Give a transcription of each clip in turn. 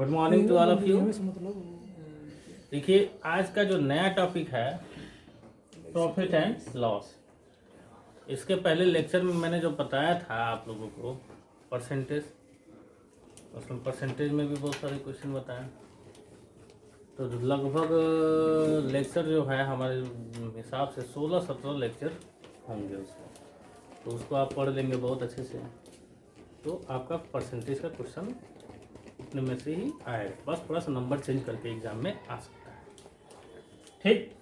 Good morning to all of you. देखिए आज का जो नया टॉपिक है प्रॉफिट एंड लॉस। इसके पहले लेक्चर में मैंने जो बताया था आप लोगों को परसेंटेज, उसमें परसेंटेज में भी बहुत सारे क्वेश्चन बताए। तो लगभग लेक्चर जो है हमारे हिसाब से 16-17 लेक्चर होंगे उसमें, तो उसको आप पढ़ लेंगे बहुत अच्छे से, तो आपका परसेंटेज का क्वेश्चन उतने में से ही आएगा। बस थोड़ा सा नंबर चेंज करके एग्जाम में आ सकता है। ठीक,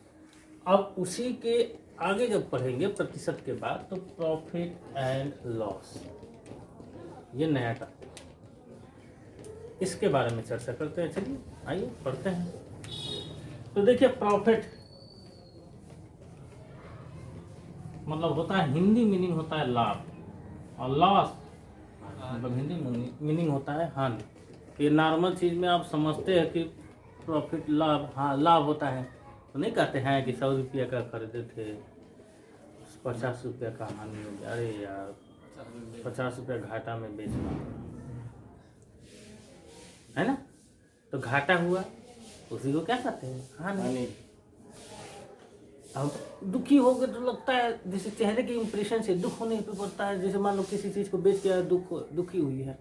अब उसी के आगे जब पढ़ेंगे प्रतिशत के बाद, तो प्रॉफिट एंड लॉस, ये नया टॉपिक, इसके बारे में चर्चा करते हैं। चलिए आइए पढ़ते हैं। तो देखिए प्रॉफिट मतलब होता है, हिंदी मीनिंग होता है लाभ, और लॉस मतलब हिंदी मीनिंग होता है हानि। ये नॉर्मल चीज़ में आप समझते हैं कि प्रॉफिट लाभ, हाँ लाभ होता है, तो नहीं कहते हैं कि 100 रुपये का खरीदे थे 50 रुपये का हानि हो गया, अरे यार 50 रुपये घाटा में बेचना है ना, तो घाटा हुआ, उसी को क्या कहते हैं हानि। अब दुखी हो गए तो लगता है, जैसे चेहरे के इंप्रेशन से दुख होने पे पड़ता है। जैसे मान लो किसी चीज़ को बेच के दुखी हुई है,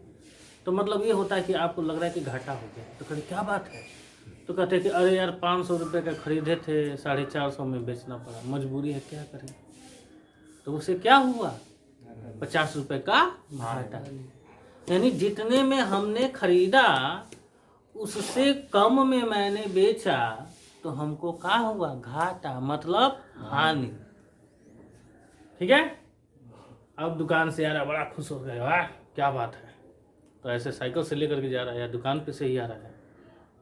तो मतलब ये होता है कि आपको लग रहा है कि घाटा हो गया। तो कहते क्या बात है, तो कहते हैं कि अरे यार 500 रुपये का खरीदे थे 450 में बेचना पड़ा, मजबूरी है क्या करें। तो उसे क्या हुआ, 50 रुपये का घाटा। यानी जितने में हमने खरीदा उससे कम में मैंने बेचा, तो हमको क्या हुआ, घाटा मतलब हानि। ठीक है। अब दुकान से आ रहा, बड़ा खुश हो गया, वाह क्या बात है। तो ऐसे साइकिल से लेकर के जा रहा है या दुकान पे से ही आ रहा है,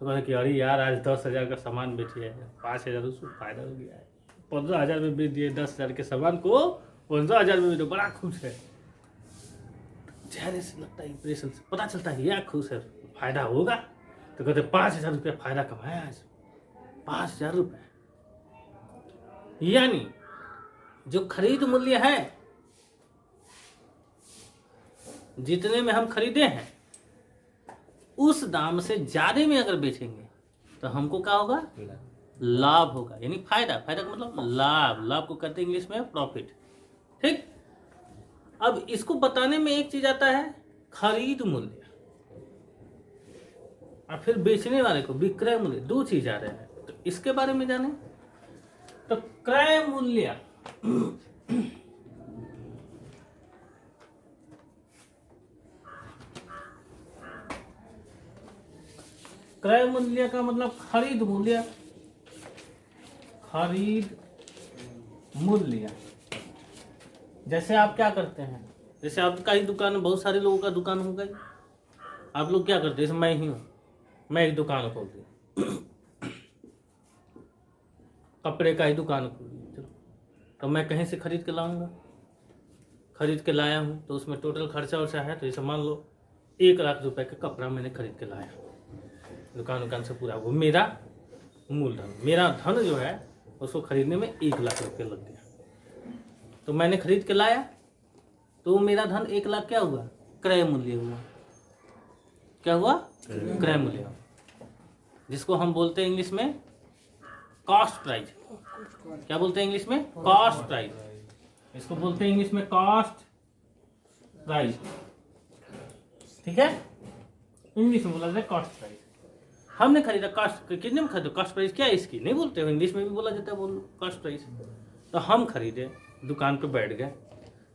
तो कहते कि अरे यार आज 10,000 का सामान बेचे है, 5,000 उसको फायदा हो गया है, 15,000 में बेच दिए, 10,000 के सामान को 15,000 में बेचो, बड़ा खुश है। चेहरे से लगता है, इंप्रेशन से पता चलता है यह खुश है, फायदा होगा। तो कहते 5,000 रुपया फायदा कमाया आज, 5,000 रुपये। यानी जो खरीद मूल्य है, जितने में हम खरीदे हैं उस दाम से ज्यादा में अगर बेचेंगे तो हमको क्या होगा, लाभ होगा। यानी फायदा, फायदा का मतलब लाभ, लाभ को कहते हैं इंग्लिश में प्रॉफिट। ठीक। अब इसको बताने में एक चीज आता है खरीद मूल्य, और फिर बेचने वाले को विक्रय मूल्य, दो चीज आ रहे हैं। तो इसके बारे में जाने, तो क्रय मूल्य क्रय मूल्य का मतलब खरीद मूल्य, खरीद मूल्य। जैसे आप क्या करते हैं, जैसे आपका ही दुकान, बहुत सारे लोगों का दुकान होगा ही, आप लोग क्या करते हैं, जैसे मैं ही हूँ, मैं एक दुकान खोल दी, कपड़े का ही दुकान खोल दी, चलो, तो मैं कहीं से खरीद के लाऊंगा, खरीद के लाया हूँ, तो उसमें टोटल खर्चा वर्चा है। तो जैसे मान लो 1 लाख रुपए का कपड़ा मैंने खरीद के लाया दुकान से पूरा, वो मेरा मूलधन, मेरा धन जो है उसको खरीदने में 1 लाख रुपये लग गया। तो मैंने खरीद के लाया, तो मेरा धन 1 लाख क्या हुआ, क्रय मूल्य हुआ। क्या हुआ, क्रय मूल्य, जिसको हम बोलते हैं इंग्लिश में कॉस्ट प्राइस। क्या बोलते हैं इंग्लिश में, कॉस्ट प्राइस। इसको बोलते हैं इंग्लिश में कॉस्ट प्राइस। ठीक है, इंग्लिश में बोला जाता है कॉस्ट प्राइस। हमने खरीदा कॉस्ट, कितने में खरीदो, कॉस्ट प्राइस क्या है इसकी, नहीं बोलते हो, इंग्लिश में भी बोला जाता है, बोल कॉस्ट प्राइस। तो हम खरीदे, दुकान पे बैठ गए,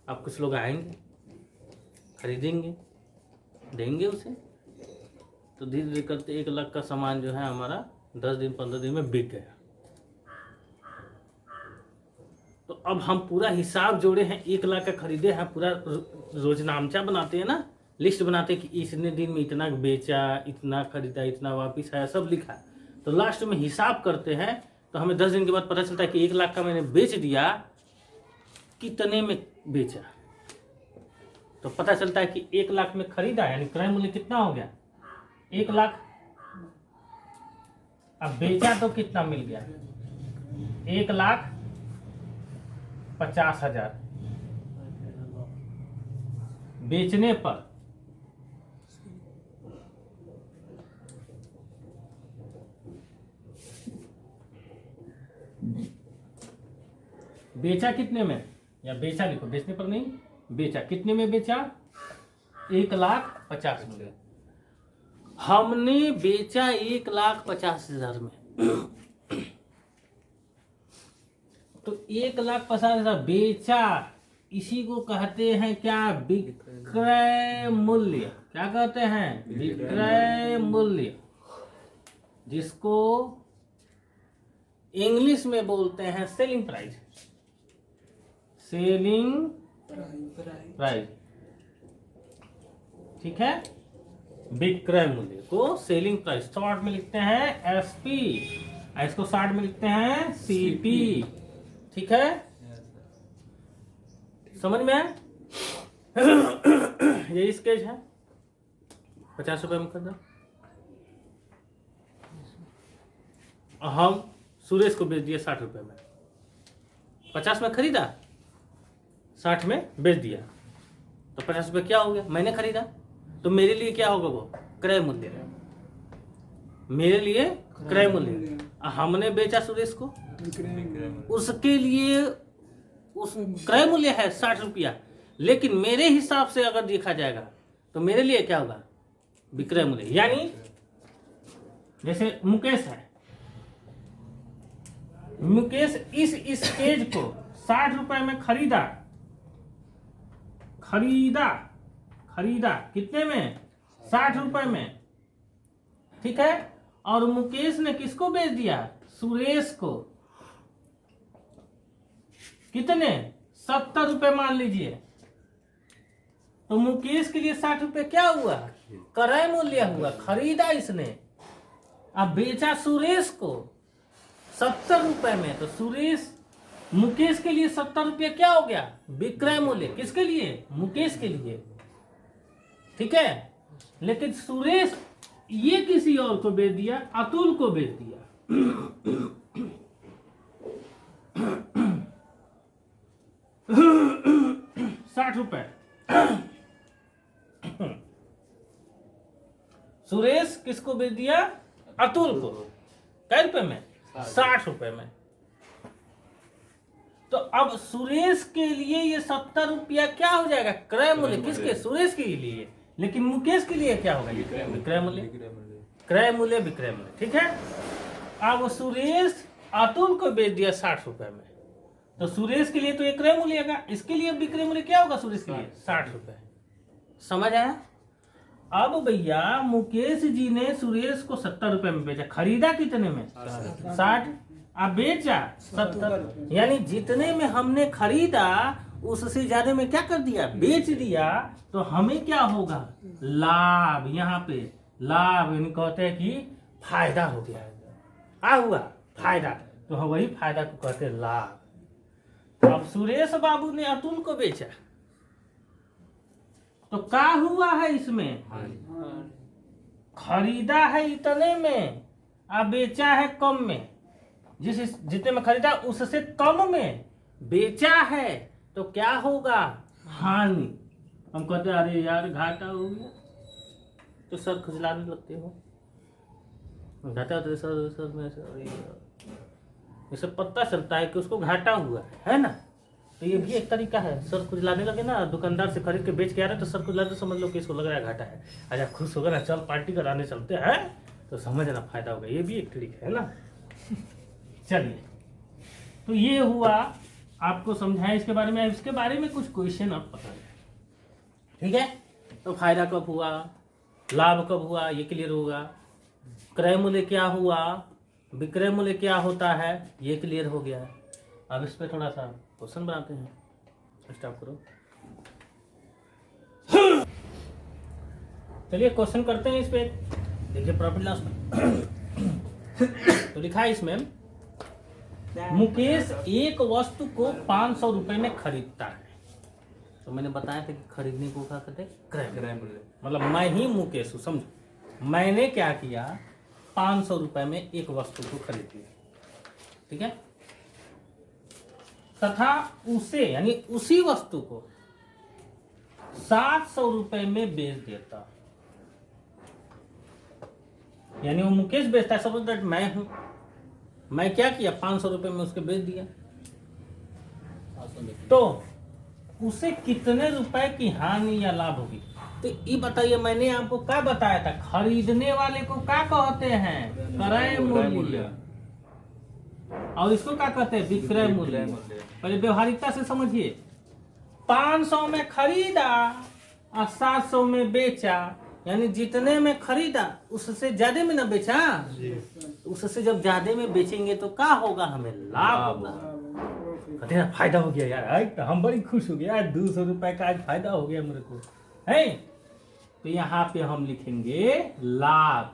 अब कुछ लोग आएंगे, खरीदेंगे, देंगे उसे, तो धीरे धीरे करते 1 लाख का सामान जो है हमारा 10 दिन 15 दिन में बिक गया। तो अब हम पूरा हिसाब जोड़े हैं, 1 लाख का खरीदे हैं, पूरा रोजनामचा बनाते हैं ना, लिस्ट बनाते हैं कि इतने दिन में इतना बेचा, इतना खरीदा, इतना वापिस आया, सब लिखा। तो लास्ट में हिसाब करते हैं, तो हमें 10 दिन के बाद पता चलता है कि 1 लाख का मैंने बेच दिया, कितने में बेचा। तो पता चलता है कि 1 लाख में खरीदा, यानी क्रय मूल्य कितना हो गया, 1 लाख। अब बेचा तो कितना मिल गया, 1,50,000। बेचने पर बेचा कितने में, या बेचा लिखो, बेचने पर नहीं, बेचा कितने में बेचा, 1,50,000 में। हमने बेचा 1,50,000 में। तो 1,50,000 बेचा, इसी को कहते हैं क्या, विक्रय मूल्य। क्या कहते हैं, विक्रय मूल्य, जिसको इंग्लिश में बोलते हैं सेलिंग प्राइस। सेलिंग प्राइस, ठीक है। विक्रय मूल्य को सेलिंग प्राइस शॉर्ट में लिखते हैं एसपी, इसको शॉर्ट में लिखते हैं सीपी, ठीक है। समझ में आया? ये स्केच है, 50 रुपए में कर दो। हम सुरेश को बेच दिया 60 रुपए में, 50 में खरीदा, 60 में बेच दिया, तो 50 रुपए क्या हो गया, मैंने खरीदा, तो मेरे लिए क्या होगा, वो क्रय मूल्य, मेरे लिए क्रय मूल्य। हमने बेचा सुरेश को, उसके लिए उस क्रय मूल्य है 60 रुपया, लेकिन मेरे हिसाब से अगर देखा जाएगा तो मेरे लिए क्या होगा, विक्रय मूल्य। यानी जैसे मुकेश है, मुकेश इस स्केच को 60 रुपए में खरीदा, कितने में, 60 रुपए में, ठीक है। और मुकेश ने किसको बेच दिया, सुरेश को, कितने, 70 रुपए मान लीजिए। तो मुकेश के लिए 60 रुपए क्या हुआ, क्रय मूल्य हुआ, खरीदा इसने। अब बेचा सुरेश को 70 रुपए में, तो सुरेश, मुकेश के लिए 70 रुपये क्या हो गया, विक्रय मूल्य। किसके लिए, मुकेश के लिए, ठीक है। लेकिन सुरेश ये किसी और को बेच दिया, अतुल को बेच दिया। 60 रुपए। सुरेश किसको बेच दिया, अतुल को, कै रुपए में, 60 रुपए में। तो अब सुरेश के लिए ये 70 रुपया क्या हो जाएगा, क्रय मूल्य। किसके, सुरेश के लिए। लेकिन मुकेश के लिए क्या होगा, विक्रय मूल्य, क्रय मूल्य, विक्रय मूल्य, ठीक है। अब सुरेश अतुल को बेच दिया 60 रुपए में, तो सुरेश के लिए तो एक क्रय मूल्य होगा, इसके लिए विक्रय मूल्य क्या होगा, सुरेश के लिए 60 रुपए। समझ आया? अब भैया मुकेश जी ने सुरेश को 70 रुपए में बेचा, खरीदा कितने में, 60, अब बेचा 70, यानी जितने में हमने खरीदा उससे ज्यादा में क्या कर दिया, बेच दिया। तो हमें क्या होगा, लाभ। यहाँ पे लाभ यानी कहते हैं कि फायदा हो गया, आ हुआ फायदा, तो हम वही फायदा को कहते हैं लाभ। अब सुरेश बाबू ने अतुल को बेचा, तो क्या हुआ है इसमें, खरीदा है इतने में, अब बेचा है कम में। जितने में खरीदा उससे कम में बेचा है, तो क्या होगा, हानि। हम कहते हैं अरे यार घाटा हो गया, तो सर खुजलाने लगते हो, घाटा होता है सर में, ये सब पता चलता है कि उसको घाटा हुआ है ना। तो ये भी एक तरीका है, सर खुजलाने लगे ना, दुकानदार से खरीद के बेच के आ रहे तो सर खुजलाने, समझ लो कि इसको लग रहा है घाटा है, अच्छा खुश होगा ना, चल पार्टी कराने चलते हैं, तो समझना फायदा होगा। ये भी एक ट्रिक है ना। चलिए, तो ये हुआ, आपको समझाया इसके बारे में। इसके बारे में कुछ क्वेश्चन आप पता है, ठीक है। तो फायदा कब हुआ, लाभ कब हुआ, ये क्लियर होगा। क्रय मूल्य क्या हुआ, विक्रय मूल्य क्या होता है, ये क्लियर हो गया। अब इस पे थोड़ा सा क्वेश्चन बनाते हैं, स्टार्ट करो। चलिए क्वेश्चन करते हैं इस पे, देखिए प्रॉफिट लॉस में। तो लिखा है इसमें, मुकेश एक वस्तु को 500 रुपए में खरीदता है। तो मैंने बताया था कि खरीदने को क्या कहते हैं, क्रय मूल्य। मतलब मैं ही मुकेश हूँ, समझो, मैंने क्या किया, 500 रुपए में एक वस्तु को खरीद लिया, ठीक है। तथा उसे यानी उसी वस्तु को 700 रुपए में बेच देता, यानी वो मुकेश बेचता है, सपोज दैट मैं हूं, मैं क्या किया, 500 रुपए में उसके बेच दिया। तो उसे कितने रुपए की हानि या लाभ होगी। तो ये बताइए, मैंने आपको क्या बताया था, खरीदने वाले को क्या कहते हैं, क्रय मूल्य, और इसको क्या कहते हैं, विक्रय मूल्य। पहले व्यवहारिकता से समझिए, 500 में खरीदा और 700 में बेचा, यानी जितने में खरीदा उससे ज्यादा में ना बेचा, उससे जब ज्यादा में बेचेंगे तो क्या होगा, हमें लाभ होगा। कहते हैं फायदा हो गया यार, आज तो हम बड़ी खुश हो गया यार, 200 रुपए का आज फायदा हो गया मेरे को है। तो यहाँ पे हम लिखेंगे लाभ।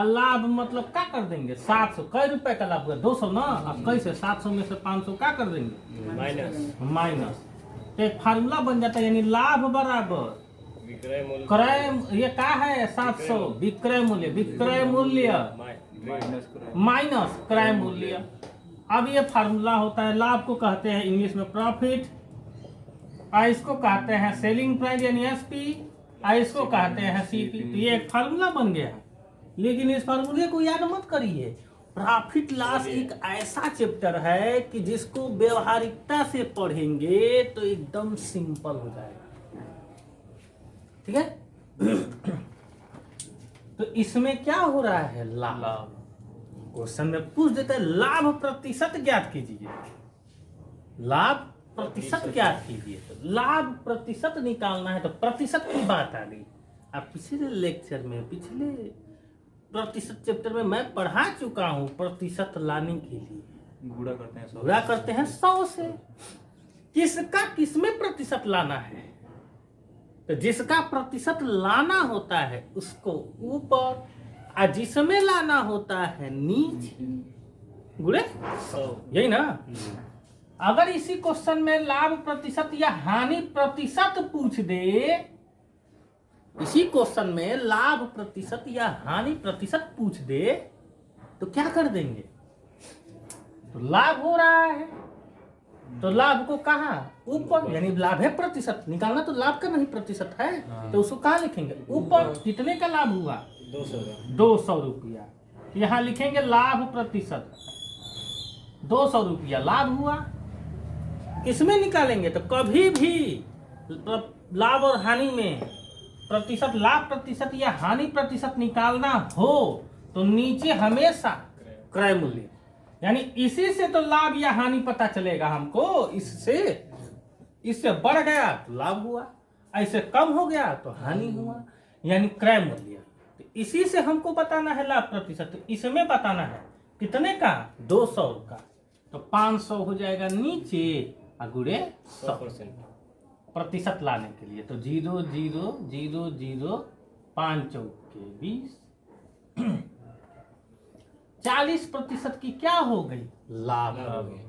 लाभ मतलब क्या कर देंगे, 700, कई रुपए का लाभ हुआ, 200 ना, अब कैसे 700 में से 500 क्या कर देंगे, माइनस। तो एक फार्मूला बन जाता है, यानी लाभ बराबर क्रय, ये क्या है 700 विक्रय मूल्य, विक्रय मूल्य माइनस क्रय मूल्य। अब ये फार्मूला होता है, लाभ को कहते हैं इंग्लिश में प्रॉफिट, और इसको कहते हैं सेलिंग प्राइस यानी एसपी, और इसको कहते हैं सीपी। तो ये एक फार्मूला बन गया, लेकिन इस फार्मूले को याद मत करिए। प्रॉफिट लॉस एक ऐसा चैप्टर है कि जिसको व्यवहारिकता से पढ़ेंगे तो एकदम सिंपल हो जाएगा, ठीक है। तो इसमें क्या हो रहा है, लाभ। क्वेश्चन में पूछ देता है लाभ प्रतिशत ज्ञात कीजिए, लाभ प्रतिशत ज्ञात कीजिए। तो लाभ प्रतिशत निकालना है तो प्रतिशत की बात आ गई। अब पिछले लेक्चर में, पिछले प्रतिशत चैप्टर में मैं पढ़ा चुका हूं, प्रतिशत लाने के लिए गुणा करते हैं 100 से। किसका किसमें प्रतिशत लाना है, तो जिसका प्रतिशत लाना होता है उसको ऊपर, और जिसमें लाना होता है नीचे, गुणे 100, यही ना। अगर इसी क्वेश्चन में लाभ प्रतिशत या हानि प्रतिशत पूछ दे, इसी क्वेश्चन में लाभ प्रतिशत या हानि प्रतिशत पूछ दे, तो क्या कर देंगे, तो लाभ हो रहा है तो लाभ को कहा ऊपर, यानी लाभ है प्रतिशत निकालना, तो लाभ का नहीं प्रतिशत है, तो उसको कहाँ लिखेंगे ऊपर। कितने का लाभ हुआ, 200 रुपया। यहाँ लिखेंगे लाभ प्रतिशत 200 रुपया लाभ हुआ। किसमें निकालेंगे, तो कभी भी लाभ और हानि में प्रतिशत, लाभ प्रतिशत या हानि प्रतिशत निकालना हो तो नीचे हमेशा क्रय मूल्य, यानी इसी से तो लाभ या हानि पता चलेगा हमको। इससे बढ़ गया तो लाभ हुआ, ऐसे कम हो गया तो हानि हुआ, यानी क्रय मूल्य। तो इसी से हमको बताना है लाभ प्रतिशत, तो इसमें बताना है कितने का, 200 का। तो 500 हो जाएगा नीचे, अगुड़े 100% प्रतिशत लाने के लिए। तो 0,0,0,0 5 चौके 20, 40% की क्या हो गई, लाभ हो गई।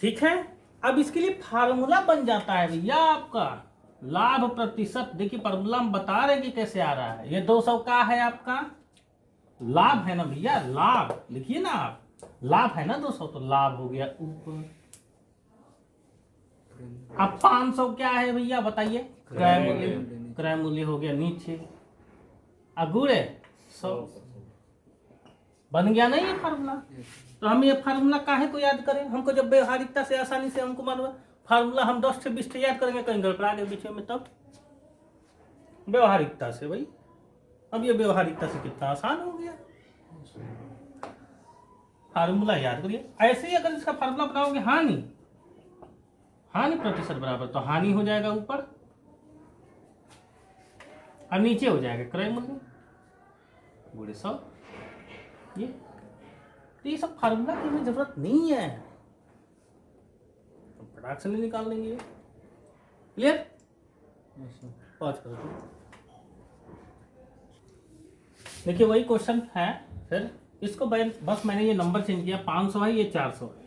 ठीक है, अब इसके लिए फार्मूला बन जाता है भैया आपका, लाभ प्रतिशत। देखिए फार्मूला हम बता रहे कि कैसे आ रहा है। ये 200 का है आपका लाभ है ना भैया, लाभ लिखिए ना आप, लाभ है ना 200, तो लाभ हो गया ऊपर। अब 500 क्या है भैया बताइए, क्रय मूल्य, क्रय मूल्य हो गया नीचे, अगुड़े 100। बन गया नहीं ये फार्मूला। तो हम ये फार्मूला काहे को याद करें, हमको जब व्यवहारिकता से आसानी से हमको मालूम फार्मूला, हम 10 से 20 याद करेंगे, कहीं गड़बड़ा गए बीच में, तब व्यवहारिकता से भाई। अब ये व्यवहारिकता से कितना आसान हो गया, फार्मूला याद करिए। ऐसे ही अगर इसका फार्मूला बनाओगे, हानि प्रतिशत बराबर, तो हानि हो जाएगा ऊपर और नीचे हो जाएगा क्रय मूल्य गुणे 100। ये सब फार्मूला की हमें जरूरत नहीं है, तो फटाक से निकाल लेंगे। क्लियर, पॉज करो। देखिए वही क्वेश्चन है, फिर इसको बस मैंने ये नंबर चेंज किया, 500 है, ये 400 है।